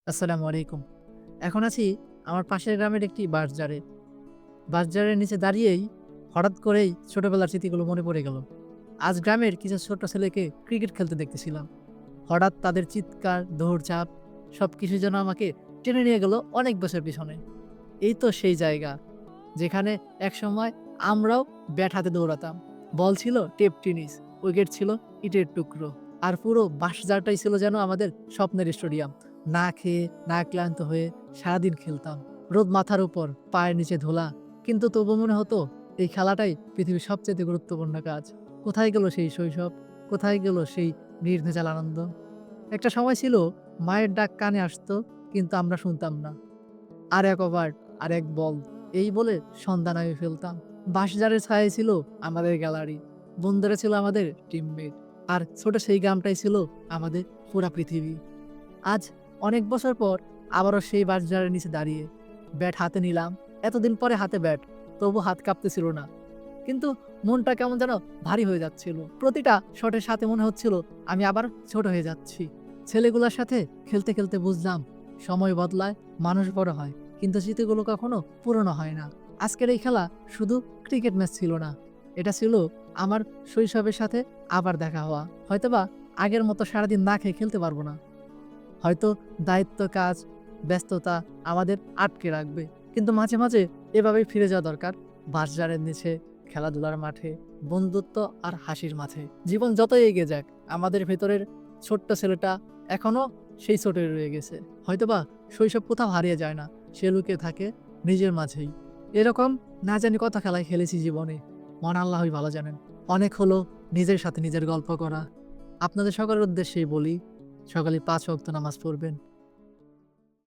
আসসালামু আলাইকুম। এখন আছি আমার পাশের গ্রামের একটি বাঁশঝাড়ে। বাঁশঝাড়ের নিচে দাঁড়িয়েই হঠাৎ করেই ছোটবেলার স্মৃতিগুলো মনে পড়ে গেল। আজ গ্রামের কিছু ছোট ছেলেকে ক্রিকেট খেলতে দেখতেছিলাম। হঠাৎ তাদের চিৎকার, দৌড়ঝাঁপ সবকিছু যেন আমাকে টেনে নিয়ে গেল অনেক বছর পিছনে। এই তো সেই জায়গা যেখানে একসময় আমরাও ব্যাট হাতে দৌড়াতাম। বল ছিল টেপ টেনিস, উইকেট ছিল ইটের টুকরো। আর পুরো বাঁশঝাড়টাই ছিল যেন আমাদের স্বপ্নের স্টেডিয়াম। না খেয়ে, না ক্লান্ত হয়ে সারাদিন খেলতাম। রোদ মাথার উপর, পায়ের নিচে ধুলা। কিন্তু তবু মনে হতো এই খেলাটাই পৃথিবীর সবচেয়ে গুরুত্বপূর্ণ কাজ। কোথায় গেল সেই শৈশব? কোথায় গেল সেই নির্ভেজাল আনন্দ? একটা সময় ছিল মায়ের ডাক কানে আসতো, কিন্তু আমরা শুনতাম না। আর এক ওভার, আর এক বল এই বলে সন্ধ্যা নামিয়ে ফেলতাম। বাঁশঝাড়ের ছায়াই ছিল আমাদের গ্যালারি। বন্ধুরা ছিল আমাদের টিমমেট। আর ছোট সেই গ্রামটাই ছিল আমাদের পুরা পৃথিবী। আজ অনেক বছর পর আবারও সেই বাঁশঝাড়ের নিচে দাঁড়িয়ে ব্যাট হাতে নিলাম। এতদিন পরে হাতে ব্যাট, তবু হাত কাঁপতেছিল না। কিন্তু মনটা কেমন যেন ভারী হয়ে যাচ্ছিল। প্রতিটা শটের সাথে মনে হচ্ছিল আমি আবার ছোট হয়ে যাচ্ছি। ছেলেগুলোর সাথে খেলতে খেলতে বুঝলাম সময় বদলায়, মানুষ বড় হয়, কিন্তু স্মৃতিগুলো কখনো পুরনো হয় না। আজকের এই খেলা শুধু ক্রিকেট ম্যাচ ছিল না, এটা ছিল আমার শৈশবের সাথে আবার দেখা হওয়া। হয়তোবা আগের মতো সারাদিন না খেয়ে খেলতে পারবো না, হয়তো দায়িত্ব, কাজ, ব্যস্ততা আমাদের আটকে রাখবে, কিন্তু মাঝে মাঝে এভাবেই ফিরে যাওয়া দরকার। বাঁশঝাড়ের নিচে, খেলাধুলার মাঠে, বন্ধুত্ব আর হাসির মাঝে। জীবন যতই এগিয়ে যাক, আমাদের ভেতরের ছোট্ট ছেলেটা এখনো সেই ছোটই রয়ে গেছে। হয়তোবা শৈশব কোথাও হারিয়ে যায় না, সে লুকিয়ে থাকে নিজের মাঝেই। এরকম না জানি কত খেলায় খেলেছি জীবনে, মন আল্লাহই ভালো জানেন। অনেক হলো নিজের সাথে নিজের গল্প করা। আপনাদের সকলের উদ্দেশ্যেই বলি, সকালে ৫ ওয়াক্ত নামাজ পড়বেন।